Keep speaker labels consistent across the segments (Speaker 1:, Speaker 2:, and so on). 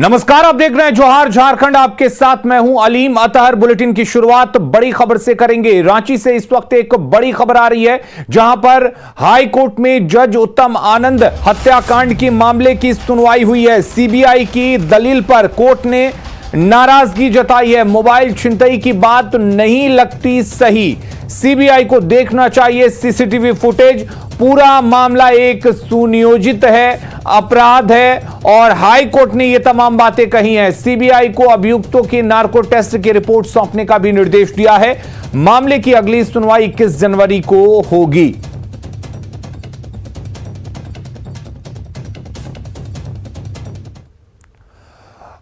Speaker 1: नमस्कार, आप देख रहे हैं जौहर झारखंड। आपके साथ मैं हूं अलीम अतहर। बुलेटिन की शुरुआत बड़ी खबर से करेंगे। रांची से इस वक्त एक बड़ी खबर आ रही है, जहां पर हाई कोर्ट में जज उत्तम आनंद हत्याकांड के मामले की सुनवाई हुई है। सीबीआई की दलील पर कोर्ट ने नाराजगी जताई है। मोबाइल छिनतई की बात नहीं लगती सही, सीबीआई को देखना चाहिए सीसीटीवी फुटेज। पूरा मामला एक सुनियोजित है, अपराध है और हाई कोर्ट ने यह तमाम बातें कही हैं। सीबीआई को अभियुक्तों की नार्को टेस्ट की रिपोर्ट सौंपने का भी निर्देश दिया है। मामले की अगली सुनवाई 21 जनवरी को होगी।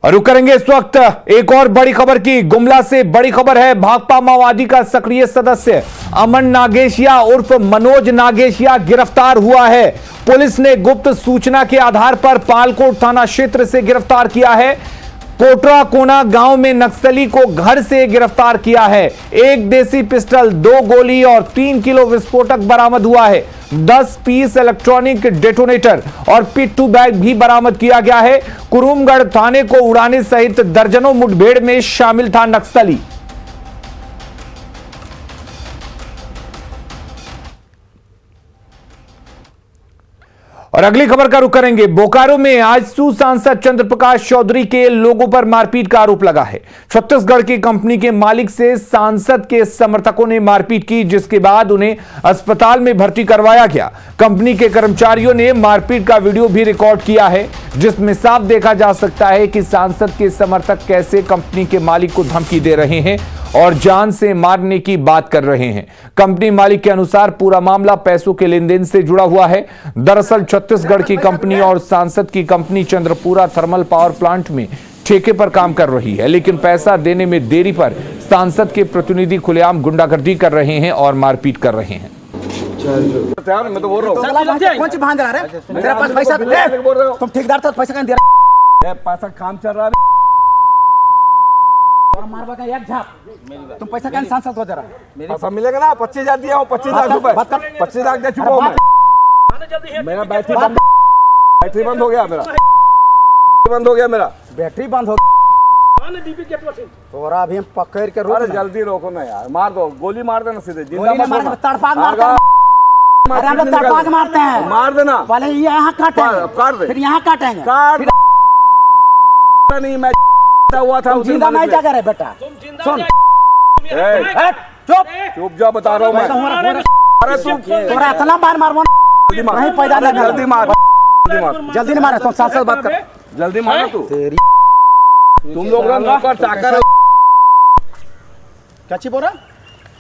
Speaker 1: रुक करेंगे इस वक्त एक और बड़ी खबर की। गुमला से बड़ी खबर है। भाकपा माओवादी का सक्रिय सदस्य अमन नागेशिया उर्फ मनोज नागेशिया गिरफ्तार हुआ है। पुलिस ने गुप्त सूचना के आधार पर पालकोट थाना क्षेत्र से गिरफ्तार किया है। कोटरा कोना गांव में नक्सली को घर से गिरफ्तार किया है। एक देसी पिस्टल, 2 गोली और 3 किलो विस्फोटक बरामद हुआ है। 10 पीस इलेक्ट्रॉनिक डेटोनेटर और पिट्ठू बैग भी बरामद किया गया है। कुरुमगढ़ थाने को उड़ाने सहित दर्जनों मुठभेड़ में शामिल था नक्सली। और अगली खबर का रुख करेंगे। बोकारो में आजसू सांसद चंद्र प्रकाश चौधरी के लोगों पर मारपीट का आरोप लगा है। छत्तीसगढ़ की कंपनी के मालिक से सांसद के समर्थकों ने मारपीट की, जिसके बाद उन्हें अस्पताल में भर्ती करवाया गया। कंपनी के कर्मचारियों ने मारपीट का वीडियो भी रिकॉर्ड किया है, जिसमें साफ देखा जा सकता है कि सांसद के समर्थक कैसे कंपनी के मालिक को धमकी दे रहे हैं और जान से मारने की बात कर रहे हैं। कंपनी मालिक के अनुसार पूरा मामला पैसों के लेन देन से जुड़ा हुआ है। दरअसल छत्तीसगढ़ की कंपनी और सांसद की company Chandrapura thermal power plant में ठेके पर काम कर रही है, लेकिन पैसा देने में देरी पर सांसद के प्रतिनिधि खुलेआम गुंडागर्दी कर रहे हैं और मारपीट कर रहे हैं।
Speaker 2: मैं तो बोल रहा हूँ कौन सी भांज रहा है? तेरे पास पैसा तुम ठेकेदार था, पैसा कहाँ दे रहा है? पैसा काम चल रहा है, मारवा का एक झाप। तुम पैसा कहाँ सांसद हो जरा? पैसा मिलेगा ना, 25,000 दिया हूँ, 25 लाख रुपए, 25 लाख दे चुका हूँ मैं। मेरा बैटरी बंद हो गया, मेरा बैटरी बंद हो गया। तोरा अभी हम पकड़ के रोक, जल्दी रोको ना यार, मार दो, गोली मार देना सीधे, जिंदा मत तड़पाक मारते हैं। अरे हम लोग तड़पाक मारते हैं, मार देना। पहले यहाँ काटेंगे, फिर यहाँ काटेंगे, नहीं मैं हुआ था जिंदा नहीं जाकर है बेटा। सुन चुप जा, बता रहा हूँ मैं। अरे तू तोरा इतना बार मारवा नहीं पैदा नहीं, जल्दी मार, जल्दी नहीं मारे। तुम सांसद बात कर, जल्दी मारो। तू तुम लोग नौकर चाकर क्या ची बोल रहा,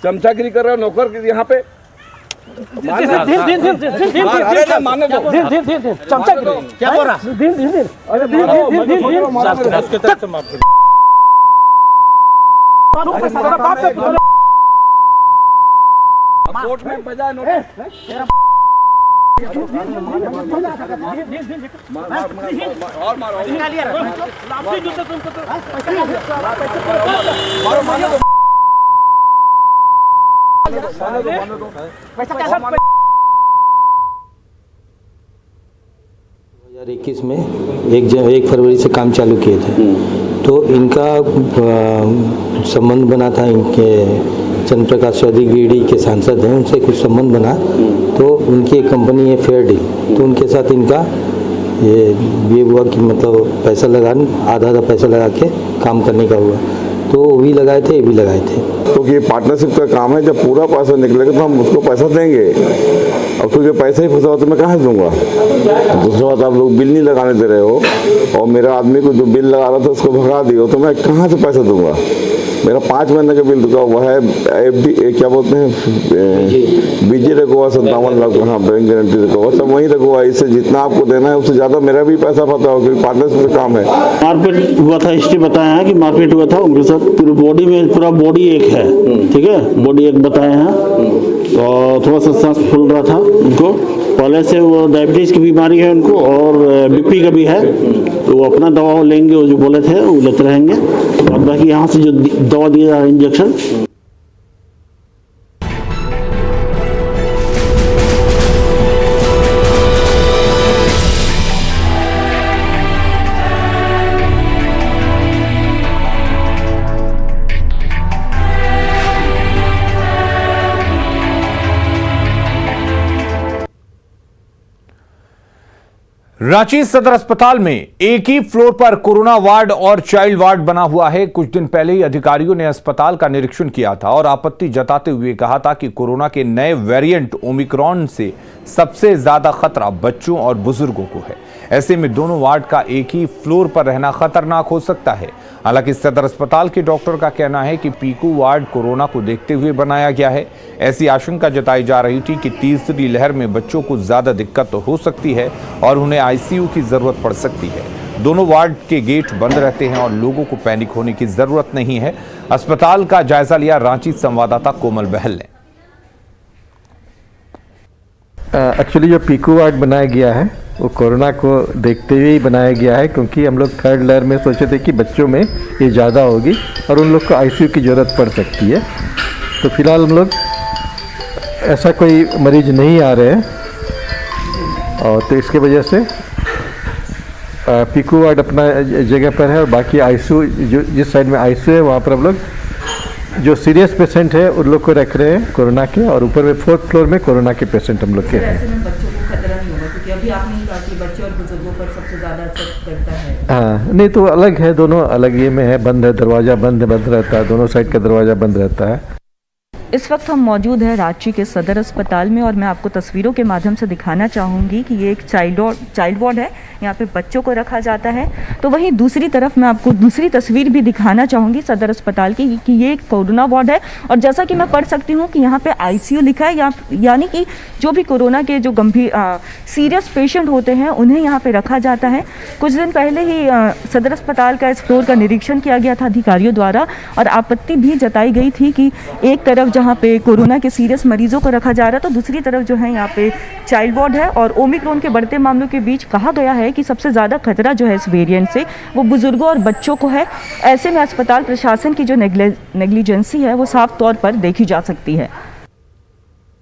Speaker 2: चमचागिरी कर रहे हो नौकर यहाँ पे। चमचागिरी क्या बोल रहा? कोर्ट में बजाय
Speaker 3: इक्कीस में 1 फरवरी से काम चालू किए थे, तो इनका संबंध बना था। इनके चंद्र प्रकाश चौधरी गिरिडीह के सांसद हैं, उनसे कुछ संबंध बना, तो उनकी एक कंपनी है फेयर डील, तो उनके साथ इनका ये हुआ कि मतलब पैसा आधा पैसा लगा के काम करने का हुआ, तो वो भी लगाए थे, ये भी लगाए थे।
Speaker 4: तो ये पार्टनरशिप का काम है, जब पूरा पैसा निकलेगा तो हम उसको पैसा देंगे, और फिर पैसा ही फंसा हो तो मैं कहाँ से दूंगा? दूसरी बात, आप लोग बिल नहीं लगाने दे रहे हो और मेरा आदमी को जो बिल लगा रहा था उसको भगा दियो, तो मैं कहाँ से पैसा दूंगा? मेरा 5 महीने का बिल रुका हुआ है, क्या बोलते हैं, बीजे रखा हुआ 57 लाख, हाँ बैंक गारंटी रखा हुआ, सब वहीं रखा हुआ है। इससे जितना आपको देना है उससे ज़्यादा मेरा भी पैसा फंसा हो, क्योंकि पार्टनरशिप का काम है।
Speaker 5: मारपीट हुआ था, हिस्ट्री बताया है कि मारपीट हुआ था उनके साथ। पूरी बॉडी में, पूरा बॉडी एक है, ठीक है, बॉडी एक बताए हैं, और थोड़ा सा सांस फूल रहा था उनको। पहले से वो डायबिटीज़ की बीमारी है उनको और बीपी का भी है, तो वो अपना दवा लेंगे, वो जो बोले थे वो लेते रहेंगे। और बाकी यहाँ से जो दवा दिया जा रहा है इंजेक्शन,
Speaker 1: रांची सदर अस्पताल में एक ही फ्लोर पर कोरोना वार्ड और चाइल्ड वार्ड बना हुआ है। कुछ दिन पहले ही अधिकारियों ने अस्पताल का निरीक्षण किया था और आपत्ति जताते हुए कहा था कि कोरोना के नए वेरिएंट ओमिक्रॉन से सबसे ज्यादा खतरा बच्चों और बुजुर्गों को है। ऐसे में दोनों वार्ड का एक ही फ्लोर पर रहना खतरनाक हो सकता है। हालांकि सदर अस्पताल के डॉक्टर का कहना है कि पीकू वार्ड कोरोना को देखते हुए बनाया गया है। ऐसी आशंका जताई जा रही थी कि तीसरी लहर में बच्चों को ज्यादा दिक्कत हो सकती है और उन्हें आईसीयू की जरूरत पड़ सकती है। दोनों वार्ड के गेट बंद रहते हैं और लोगों को पैनिक होने की जरूरत नहीं है। अस्पताल का जायजा लिया रांची संवाददाता कोमल बहल ने।
Speaker 6: एक्चुअली जो पीकू वार्ड बनाया गया है वो कोरोना को देखते हुए ही बनाया गया है, क्योंकि हम लोग थर्ड लेयर में सोचे थे कि बच्चों में ये ज़्यादा होगी और उन लोग को आईसीयू की ज़रूरत पड़ सकती है। तो फिलहाल हम लोग ऐसा कोई मरीज नहीं आ रहे हैं और तो इसके वजह से पीकू वार्ड अपना जगह पर है और बाकी आईसीयू जो जिस साइड में आईसीयू है वहाँ पर हम लोग जो सीरियस पेशेंट है उन लोग को रख रहे हैं कोरोना के, और ऊपर में 4th फ्लोर में कोरोना के पेशेंट हम लोग के हैं।
Speaker 7: ऐसे में बच्चों को खतरा नहीं होगा, क्योंकि अभी आपने ही कहा कि बच्चे और बुजुर्गों पर सबसे ज़्यादा असर करता है।
Speaker 6: हाँ, नहीं तो अलग है, दोनों अलग ये में है, बंद है, दरवाज़ा बंद रहता है, दोनों साइड का दरवाज़ा बंद रहता है।
Speaker 7: इस वक्त हम मौजूद हैं रांची के सदर अस्पताल में और मैं आपको तस्वीरों के माध्यम से दिखाना चाहूँगी कि ये एक चाइल्ड वार्ड है। यहाँ पे बच्चों को रखा जाता है। तो वहीं दूसरी तरफ मैं आपको दूसरी तस्वीर भी दिखाना चाहूँगी सदर अस्पताल की कि ये एक कोरोना वार्ड है और जैसा कि मैं पढ़ सकती हूँ कि यहाँ पे आईसीयू लिखा है, यानी कि जो भी कोरोना के जो गंभीर सीरियस पेशेंट होते हैं उन्हें यहाँ पे रखा जाता है। कुछ दिन पहले ही सदर अस्पताल का इस फ्लोर का निरीक्षण किया गया था अधिकारियों द्वारा और आपत्ति भी जताई गई थी कि एक तरफ जहाँ पे कोरोना के सीरियस मरीजों को रखा जा रहा है तो दूसरी तरफ जो है यहाँ पे चाइल्ड वार्ड है। और ओमिक्रॉन के बढ़ते मामलों के बीच कहा गया है कि सबसे ज़्यादा खतरा जो है इस वेरिएंट से वो बुजुर्गों और बच्चों को है। ऐसे में अस्पताल प्रशासन की जो नेग्लिजेंसी है वो साफ तौर पर देखी जा सकती है।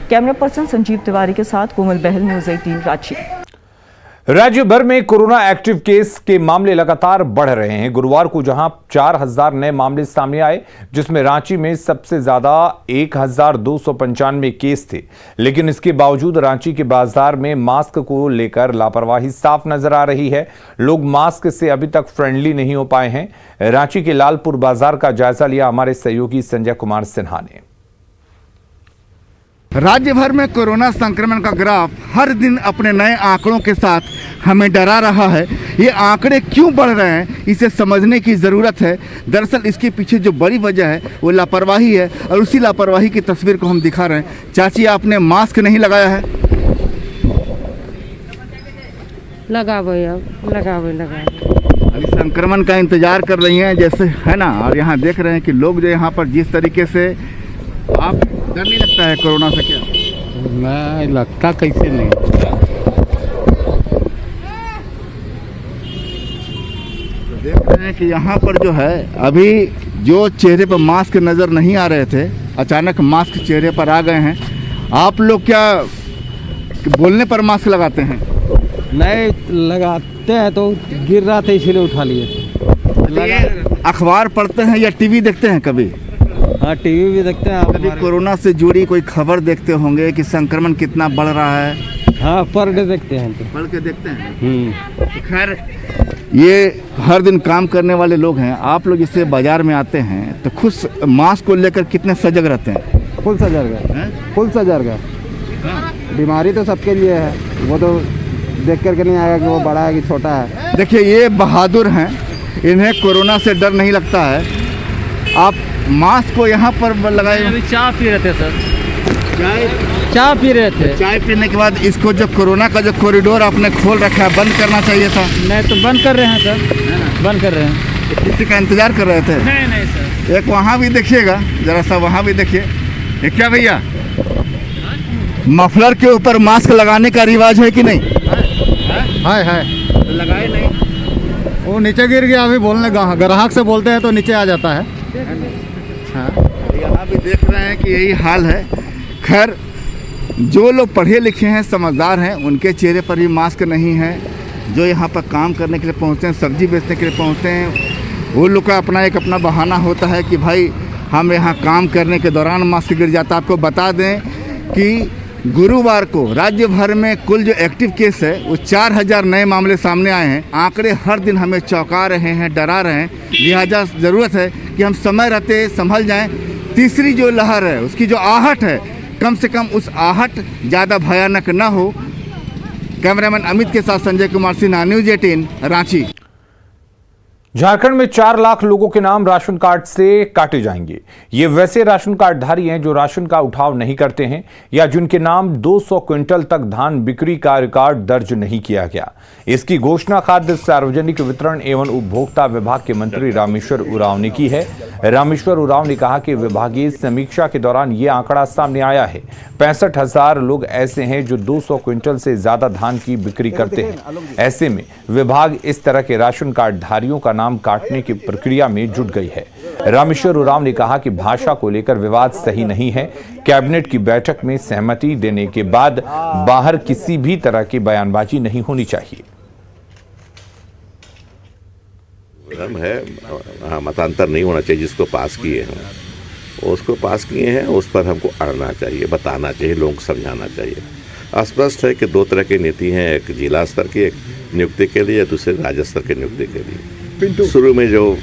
Speaker 7: कैमरा पर्सन संजीव तिवारी के साथ कोमल बहल, न्यूज़ 18 रांची।
Speaker 1: राज्य भर में कोरोना एक्टिव केस के मामले लगातार बढ़ रहे हैं। गुरुवार को जहां 4000 नए मामले सामने आए, जिसमें रांची में सबसे ज्यादा 1295 केस थे, लेकिन इसके बावजूद रांची के बाजार में मास्क को लेकर लापरवाही साफ नजर आ रही है। लोग मास्क से अभी तक फ्रेंडली नहीं हो पाए हैं। रांची के लालपुर बाजार का जायजा लिया हमारे सहयोगी संजय कुमार सिन्हा ने।
Speaker 8: राज्य भर में कोरोना संक्रमण का ग्राफ हर दिन अपने नए आंकड़ों के साथ हमें डरा रहा है। ये आंकड़े क्यों बढ़ रहे हैं इसे समझने की ज़रूरत है। दरअसल इसके पीछे जो बड़ी वजह है वो लापरवाही है और उसी लापरवाही की तस्वीर को हम दिखा रहे हैं। चाची, आपने मास्क नहीं लगाया है?
Speaker 9: लगावे
Speaker 8: अभी संक्रमण का इंतजार कर रही हैं जैसे है ना, और यहाँ देख रहे हैं कि लोग जो यहाँ पर जिस तरीके से, आप डर नहीं लगता है कोरोना से? क्या
Speaker 9: मैं लगता कैसे नहीं।
Speaker 8: तो देख रहे हैं कि यहाँ पर जो है अभी जो चेहरे पर मास्क नज़र नहीं आ रहे थे, अचानक मास्क चेहरे पर आ गए हैं। आप लोग क्या बोलने पर मास्क लगाते हैं?
Speaker 9: नहीं लगाते हैं तो गिर रहा था इसीलिए उठा लिए।
Speaker 8: अखबार पढ़ते हैं या टीवी देखते हैं कभी?
Speaker 9: हाँ, टीवी भी देखते हैं।
Speaker 8: कभी कोरोना से जुड़ी कोई खबर देखते होंगे कि संक्रमण कितना बढ़ रहा है?
Speaker 9: हाँ, पर डे देखते हैं। तो
Speaker 8: पढ़ के देखते हैं। तो खैर, ये हर दिन काम करने वाले लोग हैं। आप लोग इससे बाजार में आते हैं तो खुद मास्क को लेकर कितने सजग रहते हैं?
Speaker 9: फुल सजग है, फुल सजग है। बीमारी तो सबके लिए है, वो तो देख करके नहीं आएगा कि वो बड़ा है कि छोटा है।
Speaker 8: देखिए, ये बहादुर हैं, इन्हें कोरोना से डर नहीं लगता है। आप मास्क को यहाँ पर लगाए।
Speaker 9: अभी चाय पी रहे थे सर, चाय पी रहे थे।
Speaker 8: चाय पीने के बाद इसको जो कोरोना का जो कॉरिडोर आपने खोल रखा है, बंद करना चाहिए था।
Speaker 9: नहीं तो बंद कर रहे हैं सर, बंद कर रहे हैं।
Speaker 8: किसी का इंतजार कर रहे थे?
Speaker 9: नहीं सर।
Speaker 8: एक वहाँ भी देखिएगा, जरा सा वहाँ भी देखिए। ये क्या भैया, मफलर के ऊपर मास्क लगाने का रिवाज है कि नहीं?
Speaker 9: है।
Speaker 8: लगाए नहीं,
Speaker 9: वो नीचे गिर गया। अभी बोलने ग्राहक से बोलते हैं तो नीचे आ जाता है।
Speaker 8: हाँ, यहाँ भी देख रहे हैं कि यही हाल है। खैर, जो लोग पढ़े लिखे हैं, समझदार हैं, उनके चेहरे पर भी मास्क नहीं है। जो यहाँ पर काम करने के लिए पहुँचते हैं, सब्जी बेचने के लिए पहुँचते हैं, वो लोग का अपना बहाना होता है कि भाई हम यहाँ काम करने के दौरान मास्क गिर जाता। आपको बता दें कि गुरुवार को राज्य भर में कुल जो एक्टिव केस है वो 4000 नए मामले सामने आए हैं। आंकड़े हर दिन हमें चौंका रहे हैं, डरा रहे हैं। लिहाजा ज़रूरत है कि हम समय रहते संभल जाएं। तीसरी जो लहर है उसकी जो आहट है, कम से कम उस आहट ज़्यादा भयानक न हो। कैमरामैन अमित के साथ संजय कुमार सिन्हा, न्यूज़ 18 रांची।
Speaker 1: झारखंड में 4 लाख लोगों के नाम राशन कार्ड से काटे जाएंगे। ये वैसे राशन कार्डधारी हैं जो राशन का उठाव नहीं करते हैं या जिनके नाम 200 क्विंटल तक धान बिक्री का रिकॉर्ड दर्ज नहीं किया गया। इसकी घोषणा खाद्य सार्वजनिक वितरण एवं उपभोक्ता विभाग के मंत्री रामेश्वर उरांव ने की है। रामेश्वर उरांव ने कहा कि विभागीय समीक्षा के दौरान ये आंकड़ा सामने आया है। 65,000 लोग ऐसे हैं जो 200 क्विंटल से ज्यादा धान की बिक्री करते हैं। ऐसे में विभाग इस तरह के राशन कार्डधारियों का नाम काटने की प्रक्रिया में जुट गई है। रामेश्वर उरांव ने कहा कि भाषा को लेकर विवाद सही नहीं है। कैबिनेट की बैठक में सहमति देने के बाद बाहर किसी भी तरह की बयानबाजी नहीं होनी चाहिए।
Speaker 10: है मतांतर नहीं होना चाहिए। जिसको पास किए हैं उसको पास किए हैं, उस पर हमको अड़ना चाहिए, बताना चाहिए, लोगों को समझाना चाहिए। स्पष्ट है कि 2 तरह की नीति हैं, एक जिला स्तर की, एक नियुक्ति के लिए, दूसरे राज्य स्तर की नियुक्ति के लिए। शुरू में जो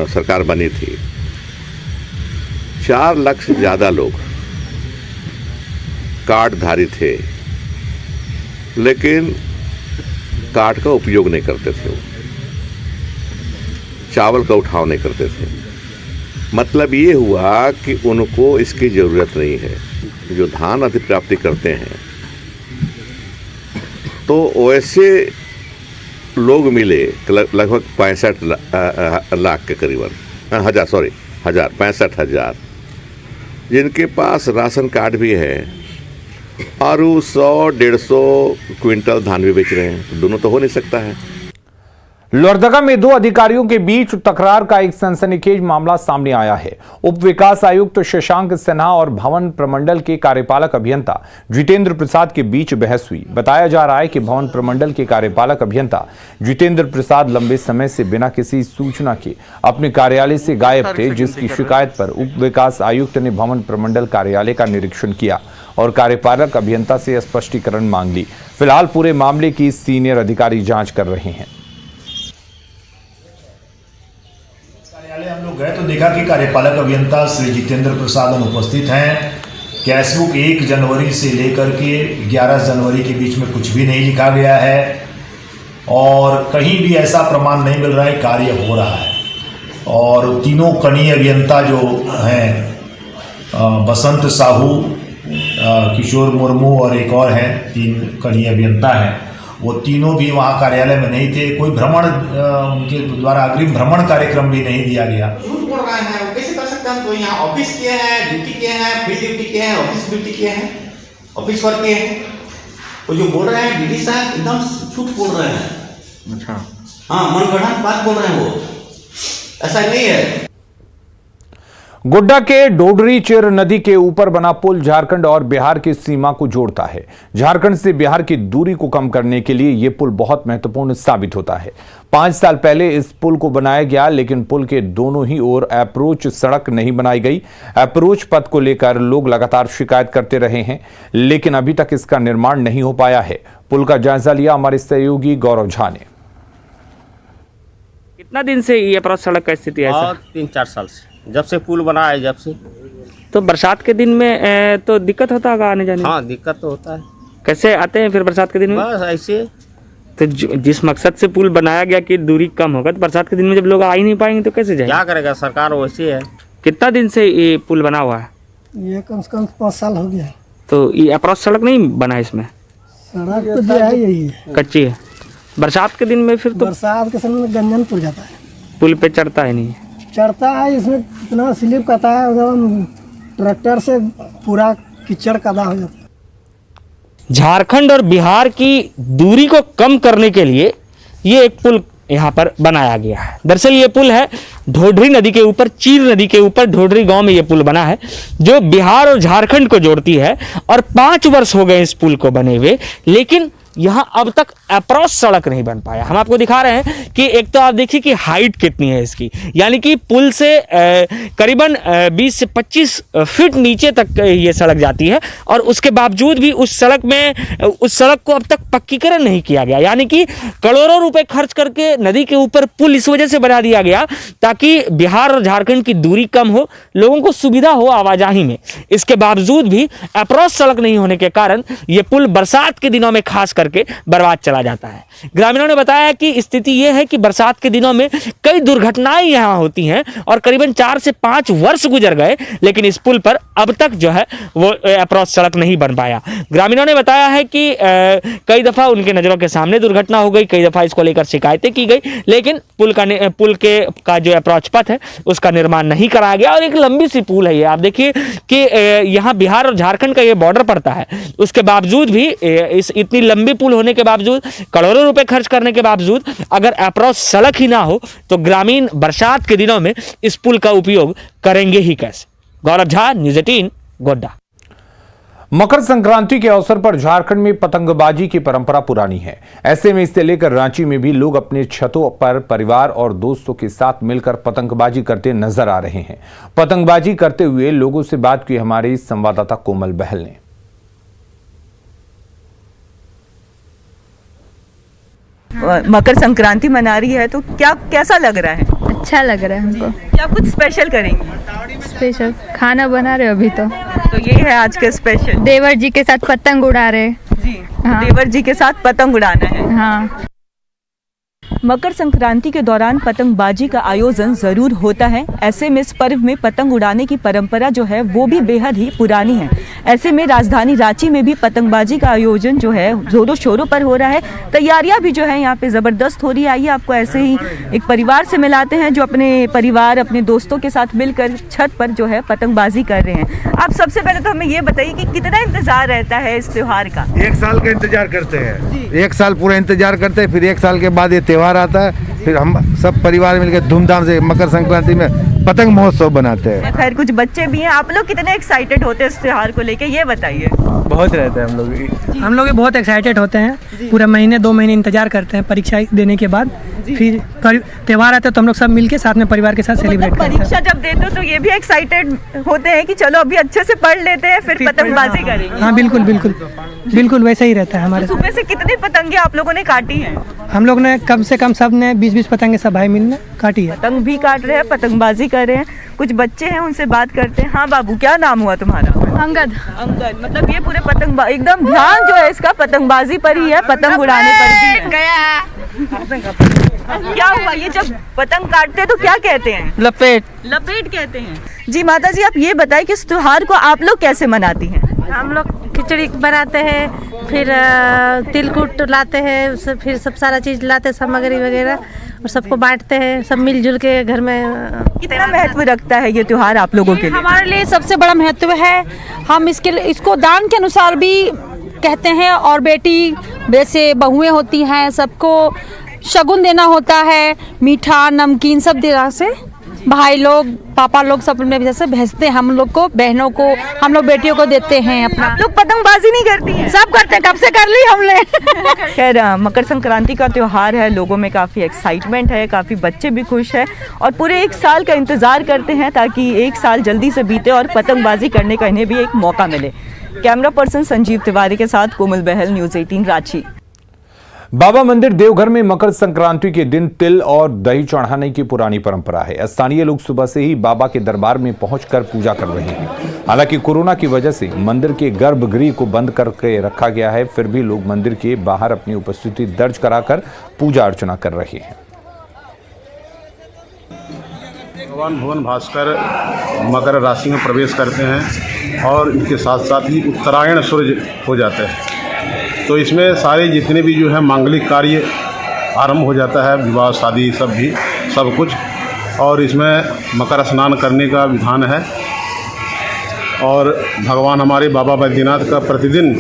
Speaker 10: सरकार बनी थी 4 लाख से ज़्यादा लोग कार्डधारी थे, लेकिन कार्ड का उपयोग नहीं करते थे, वो चावल का उठाव नहीं करते थे। मतलब ये हुआ कि उनको इसकी ज़रूरत नहीं है। जो धान अधिप्राप्ति करते हैं तो वैसे लोग मिले लगभग 65 लाख के करीबन, 65,000 जिनके पास राशन कार्ड भी है और 100-150 क्विंटल धान भी बेच रहे हैं। दोनों तो हो नहीं सकता है।
Speaker 1: लोहरदगा में 2 अधिकारियों के बीच तकरार का एक सनसनीखेज मामला सामने आया है। उप विकास आयुक्त शशांक सिन्हा और भवन प्रमंडल के कार्यपालक अभियंता जितेंद्र प्रसाद के बीच बहस हुई। बताया जा रहा है कि भवन प्रमंडल के कार्यपालक अभियंता जितेंद्र प्रसाद लंबे समय से बिना किसी सूचना के अपने कार्यालय से गायब थे, जिसकी शिकायत पर उप विकास आयुक्त ने भवन प्रमंडल कार्यालय का निरीक्षण किया और कार्यपालक अभियंता से स्पष्टीकरण मांग ली। फिलहाल पूरे मामले की सीनियर अधिकारी जांच कर रहे हैं।
Speaker 11: हम लोग गए तो देखा कि कार्यपालक अभियंता श्री जितेंद्र प्रसाद अनुपस्थित हैं। कैशबुक 1 जनवरी से लेकर के 11 जनवरी के बीच में कुछ भी नहीं लिखा गया है और कहीं भी ऐसा प्रमाण नहीं मिल रहा है कार्य हो रहा है। और तीनों कनीय अभियंता जो हैं, बसंत साहू, किशोर मुर्मू और एक और हैं, 3 कनीय अभियंता हैं, वो तीनों भी वहाँ कार्यालय में नहीं थे। कोई भ्रमण उनके द्वारा अग्रिम भ्रमण कार्यक्रम भी नहीं दिया गया।
Speaker 12: झूठ बोल रहे हैं, वो कैसे कर सकते हैं? तो यहाँ ऑफिस किए हैं, ड्यूटी किए हैं, फील्ड ड्यूटी किए हैं, ऑफिस ड्यूटी किए हैं, ऑफिस वर्क किए हैं। वो जो बोल रहे हैं डीडी साहब एकदम झूठ बोल रहे हैं। अच्छा, हाँ, मनगढ़ंत बात बोल रहे हैं। वो ऐसा नहीं है।
Speaker 1: गोड्डा के डोडरी चेर नदी के ऊपर बना पुल झारखंड और बिहार की सीमा को जोड़ता है। झारखंड से बिहार की दूरी को कम करने के लिए यह पुल बहुत महत्वपूर्ण साबित होता है। 5 साल पहले इस पुल को बनाया गया, लेकिन पुल के दोनों ही ओर अप्रोच सड़क नहीं बनाई गई। अप्रोच पथ को लेकर लोग लगातार शिकायत करते रहे हैं, लेकिन अभी तक इसका निर्माण नहीं हो पाया है। पुल का जायजा लिया हमारे सहयोगी गौरव झा ने।
Speaker 13: कितना दिन से ये अप्रोच सड़क का स्थिति है?
Speaker 14: 3-4 साल से, जब से पुल बना है, जब से।
Speaker 13: तो बरसात के दिन में तो दिक्कत होता होगा आने जाने में?
Speaker 14: हाँ, दिक्कत तो होता है।
Speaker 13: कैसे आते हैं फिर बरसात के दिन में?
Speaker 14: बस ऐसे।
Speaker 13: तो जिस मकसद से पुल बनाया गया कि दूरी कम होगा, तो बरसात के दिन में जब लोग आ ही नहीं पाएंगे तो कैसे जाएंगे?
Speaker 14: क्या करेगा सरकार, वैसे है।
Speaker 13: कितना दिन से ये पुल बना हुआ है?
Speaker 15: ये कम से कम 5 साल हो गया।
Speaker 13: तो ये अप्रोच सड़क नहीं बना है इसमें?
Speaker 15: सड़क तो जो है यही है,
Speaker 13: कच्ची है। बरसात के दिन में फिर तो
Speaker 15: बरसात के समय में गंजन पुर जाता है,
Speaker 13: पुल पे चढ़ता है नहीं?
Speaker 15: चढ़ता है, इसमें इतना स्लिप करता है, एकदम ट्रैक्टर से पूरा कीचड़ कदा हो जाता है।
Speaker 13: झारखंड और बिहार की दूरी को कम करने के लिए ये एक पुल यहाँ पर बनाया गया है। दरअसल ये पुल है ढोढरी नदी के ऊपर, चीर नदी के ऊपर ढोढरी गांव में ये पुल बना है, जो बिहार और झारखंड को जोड़ती है। और 5 वर्ष हो गए इस पुल को बने हुए, लेकिन यहाँ अब तक अप्रॉच सड़क नहीं बन पाया। हम आपको दिखा रहे हैं कि एक तो आप देखिए कि हाइट कितनी है इसकी, यानी कि पुल से करीबन 20 से 25 फीट नीचे तक ये सड़क जाती है और उसके बावजूद भी उस सड़क को अब तक पक्कीकरण नहीं किया गया। यानी कि करोड़ों रुपए खर्च करके नदी के ऊपर पुल इस वजह से बना दिया गया ताकि बिहार और झारखंड की दूरी कम हो, लोगों को सुविधा हो आवाजाही में। इसके बावजूद भी अप्रॉच सड़क नहीं होने के कारण ये पुल बरसात के दिनों में खास करके बर्बाद चला जाता है। ग्रामीणों ने बताया कि स्थिति यह है कि बरसात के दिनों में कई दुर्घटनाएं यहाँ होती हैं और करीबन 4 से 5 वर्ष गुजर गए, लेकिन इस पुल पर अब तक जो है वो अप्रॉच सड़क नहीं बन पाया। ग्रामीणों ने बताया है कि कई दफा उनके नजरों के सामने दुर्घटना हो गई, कई दफा इसको लेकर शिकायतें की गई, लेकिन पुल का जो अप्रॉच पथ है उसका निर्माण नहीं कराया गया। और एक लंबी सी पुल है ये, आप देखिए कि यहाँ बिहार और झारखंड का ये बॉर्डर पड़ता है, उसके बावजूद भी इस इतनी लंबी पुल होने के बावजूद, करोड़ों रुपए खर्च करने के बावजूद अगर अप्रॉच सड़क ही ना हो तो ग्रामीण बरसात के दिनों में इस पुल का उपयोग करेंगे ही कैसे। गौरव झा, न्यूज़ 18, गोड्डा।
Speaker 1: मकर संक्रांति के अवसर पर झारखंड में पतंगबाजी की परंपरा पुरानी है। ऐसे में इसे लेकर रांची में भी लोग अपने छतों पर परिवार और दोस्तों के साथ मिलकर पतंगबाजी करते नजर आ रहे हैं। पतंगबाजी करते हुए लोगों से बात की हमारे संवाददाता कोमल बहल ने।
Speaker 7: मकर संक्रांति मना रही है तो कैसा लग रहा है?
Speaker 16: अच्छा लग रहा है हमको।
Speaker 7: क्या कुछ स्पेशल करेंगी?
Speaker 16: स्पेशल खाना बना रहे अभी तो
Speaker 7: ये है आज का स्पेशल।
Speaker 16: देवर जी के साथ पतंग उड़ा रहे।
Speaker 7: जी
Speaker 16: हाँ।
Speaker 7: देवर जी के साथ पतंग उड़ाना है।
Speaker 16: हाँ।
Speaker 7: मकर संक्रांति के दौरान पतंगबाजी का आयोजन जरूर होता है। ऐसे में इस पर्व में पतंग उड़ाने की परंपरा जो है वो भी बेहद ही पुरानी है। ऐसे में राजधानी रांची में भी पतंगबाजी का आयोजन जो है जोरों शोरों पर हो रहा है। तैयारियां भी जो है यहाँ पे ज़बरदस्त हो रही है। आइए आपको ऐसे ही एक परिवार से मिलाते हैं जो अपने परिवार, अपने दोस्तों के साथ मिलकर छत पर जो है पतंगबाजी कर रहे हैं। आप सबसे पहले तो हमें ये बताइए कि कितना इंतजार रहता है इस त्योहार का?
Speaker 17: 1 साल का इंतजार करते हैं। 1 साल पूरा इंतजार करते हैं, फिर 1 साल के बाद ये त्योहार आता है, फिर हम सब परिवार मिलकर धूमधाम से मकर संक्रांति में पतंग महोत्सव बनाते हैं।
Speaker 7: खैर कुछ बच्चे भी हैं। आप लोग कितने एक्साइटेड होते हैं इस त्योहार को लेके, ये बताइए।
Speaker 15: बहुत रहते हैं हम लोग बहुत एक्साइटेड होते हैं। पूरा महीने 2 महीने इंतजार करते हैं परीक्षा देने के बाद, फिर त्योहार आता है तो हम लोग सब मिलके साथ में परिवार के साथ सेलिब्रेट करते हैं।
Speaker 7: परीक्षा जब देते हो तो ये भी एक्साइटेड होते हैं कि चलो अभी अच्छे से पढ़ लेते हैं फिर पतंगबाजी करेंगे।
Speaker 15: हाँ बिल्कुल वैसा ही रहता है हमारे।
Speaker 7: सुबह से कितनी पतंगे आप लोगों ने काटी हैं?
Speaker 15: हम लोग ने कम से कम सब ने 20-20 पतंगे सब भाई मिलने काटी है।
Speaker 7: पतंग भी काट रहे हैं, पतंगबाजी कर रहे हैं। कुछ बच्चे हैं उनसे बात करते हैं। हाँ बाबू, क्या नाम हुआ तुम्हारा?
Speaker 16: अंगद।
Speaker 7: मतलब ये पूरे पतंग एकदम ध्यान जो है इसका पतंगबाजी पर ही है, पतंग उड़ाने पर भी है। क्या हुआ? ये जब पतंग काटते हैं तो क्या कहते हैं? लपेट कहते हैं। जी माता जी, आप ये बताएं कि इस त्योहार को आप लोग कैसे मनाती हैं?
Speaker 16: हम लोग खिचड़ी बनाते हैं, फिर तिलकुट लाते हैं, फिर सब सारा चीज लाते हैं, सामग्री वगैरह, और सबको बांटते हैं, सब मिलजुल के घर में।
Speaker 7: कितना महत्व रखता है ये त्योहार आप लोगों के लिए?
Speaker 16: हमारे लिए सबसे बड़ा महत्व है। हम इसको दान के अनुसार भी कहते हैं, और बेटी वैसे बहुएं होती हैं, सबको शगुन देना होता है, मीठा नमकीन सब देना से भाई लोग, पापा लोग सब में जैसे भेजते हैं हम लोग को, बहनों को, हम लोग बेटियों को देते हैं अपना।
Speaker 7: आप लोग पतंगबाजी नहीं करती हैं?
Speaker 16: सब करते हैं, कब से कर ली हमने।
Speaker 7: खैर मकर संक्रांति का त्योहार है, लोगों में काफ़ी एक्साइटमेंट है, काफ़ी बच्चे भी खुश हैं और पूरे 1 साल का इंतज़ार करते हैं ताकि 1 साल जल्दी से बीते और पतंगबाजी करने का इन्हें भी एक मौका मिले। कैमरा पर्सन संजीव तिवारी के साथ कोमल बहल, न्यूज़ 18 रांची।
Speaker 1: बाबा मंदिर देवघर में मकर संक्रांति के दिन तिल और दही चढ़ाने की पुरानी परंपरा है। स्थानीय लोग सुबह से ही बाबा के दरबार में पहुंचकर पूजा कर रहे हैं। हालांकि कोरोना की वजह से मंदिर के गर्भगृह को बंद करके रखा गया है, फिर भी लोग मंदिर के बाहर अपनी उपस्थिति दर्ज कराकर पूजा अर्चना कर रहे हैं।
Speaker 18: भगवान भुवन भास्कर मकर राशि में प्रवेश करते हैं और इनके साथ साथ ही उत्तरायण सूर्य हो जाते हैं, तो इसमें सारे जितने भी जो है मांगलिक कार्य आरंभ हो जाता है, विवाह शादी सब कुछ। और इसमें मकर स्नान करने का विधान है और भगवान हमारे बाबा बैद्यनाथ का प्रतिदिन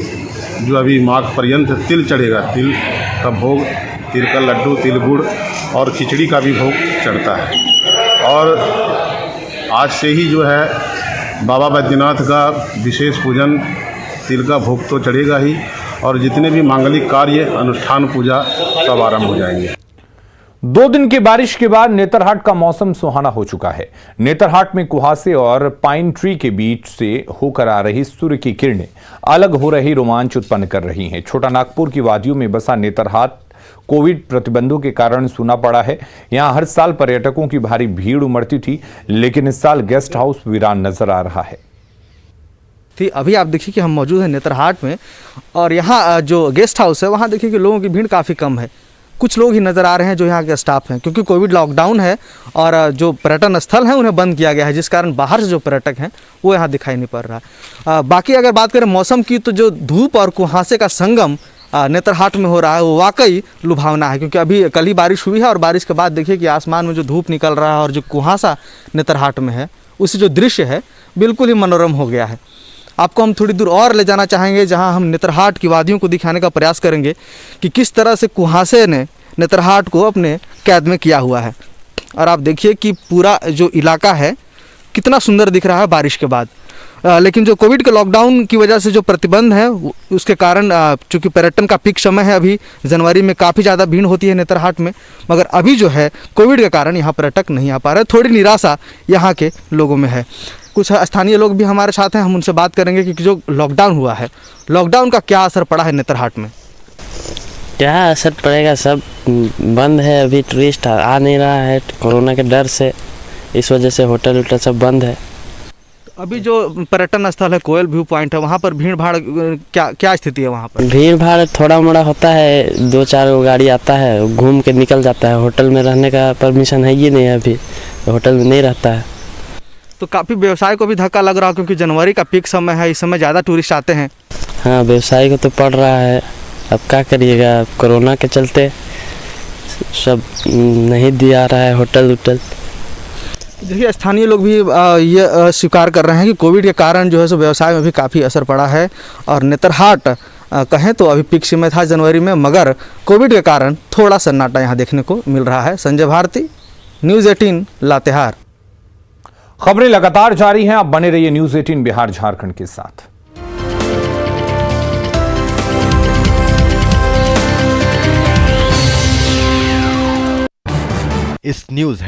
Speaker 18: जो अभी माघ पर्यंत तिल चढ़ेगा, तिल का भोग, तिल का लड्डू, तिल गुड़ और खिचड़ी का भी भोग चढ़ता है। और आज से ही जो है बाबा बैद्यनाथ का विशेष पूजन, तिल का भोग तो चढ़ेगा ही, और जितने भी मांगलिक कार्य अनुष्ठान पूजा सब आरंभ हो जाएंगे।
Speaker 1: 2 दिन की बारिश के बाद नेतरहाट का मौसम सुहाना हो चुका है। नेतरहाट में कुहासे और पाइन ट्री के बीच से होकर आ रही सूर्य की किरणें अलग हो रही रोमांच उत्पन्न कर रही हैं। छोटा नागपुर की वादियों में बसा नेतरहाट कोविड प्रतिबंधों के कारण सूना पड़ा है। यहां हर साल पर्यटकों की भारी भीड़ उमड़ती थी, लेकिन इस साल गेस्ट हाउस वीरान नजर आ रहा है।
Speaker 19: अभी आप देखिए कि हम मौजूद हैं नेतरहाट में, और यहाँ जो गेस्ट हाउस है वहाँ देखिए कि लोगों की भीड़ काफ़ी कम है। कुछ लोग ही नज़र आ रहे हैं जो यहाँ के स्टाफ हैं, क्योंकि कोविड लॉकडाउन है और जो पर्यटन स्थल हैं उन्हें बंद किया गया है, जिस कारण बाहर से जो पर्यटक हैं वो यहाँ दिखाई नहीं पड़ रहा है। बाकी अगर बात करें मौसम की, तो जो धूप और कुहासे का संगम नेतरहाट में हो रहा है वो वाकई लुभावना है, क्योंकि अभी कल ही बारिश हुई है और बारिश के बाद देखिए कि आसमान में जो धूप निकल रहा है और जो कुहासा नेतरहाट में है, उससे जो दृश्य है बिल्कुल ही मनोरम हो गया है। आपको हम थोड़ी दूर और ले जाना चाहेंगे, जहां हम नेतरहाट की वादियों को दिखाने का प्रयास करेंगे कि किस तरह से कुहासे ने नेतरहाट को अपने कैद में किया हुआ है। और आप देखिए कि पूरा जो इलाका है कितना सुंदर दिख रहा है बारिश के बाद। लेकिन जो कोविड के लॉकडाउन की वजह से जो प्रतिबंध है उसके कारण चूँकि पर्यटन का पीक समय है, अभी जनवरी में काफ़ी ज़्यादा भीड़ होती है नेतरहाट में, मगर अभी जो है कोविड के कारण यहाँ पर्यटक नहीं आ पा रहे। थोड़ी निराशा यहाँ के लोगों में है। कुछ स्थानीय लोग भी हमारे साथ हैं, हम उनसे बात करेंगे कि जो लॉकडाउन हुआ है, लॉकडाउन का क्या असर पड़ा है नेतरहाट में।
Speaker 20: क्या असर पड़ेगा, सब बंद है, अभी टूरिस्ट आ नहीं रहा है कोरोना के डर से, इस वजह से होटल वोटल सब बंद है।
Speaker 19: अभी जो पर्यटन स्थल है कोयल व्यू पॉइंट है, वहाँ पर भीड़ भाड़ क्या स्थिति है वहाँ पर?
Speaker 20: भीड़ भाड़ थोड़ा मोड़ा होता है, 2-4 गाड़ी आता है, घूम के निकल जाता है। होटल में रहने का परमिशन है ही नहीं है, अभी तो होटल में नहीं रहता है।
Speaker 19: तो काफ़ी व्यवसाय को भी धक्का लग रहा है, क्योंकि जनवरी का पीक समय है, इस समय ज़्यादा टूरिस्ट आते हैं।
Speaker 20: हाँ, व्यवसाय को तो पड़ रहा है, अब क्या करिएगा, कोरोना के चलते सब नहीं दिया रहा है होटल वोटल।
Speaker 19: देखिए स्थानीय लोग भी ये स्वीकार कर रहे हैं कि कोविड के कारण जो है सो व्यवसाय में भी काफ़ी असर पड़ा है। और नेतरहाट कहें तो अभी पीक समय था जनवरी में, मगर कोविड के कारण थोड़ा सन्नाटा यहाँ देखने को मिल रहा है। संजय भारती, न्यूज़ 18 लातेहार।
Speaker 1: खबरें लगातार जारी हैं, आप बने रहिए न्यूज़ 18 बिहार झारखंड के साथ।
Speaker 21: इस न्यूज़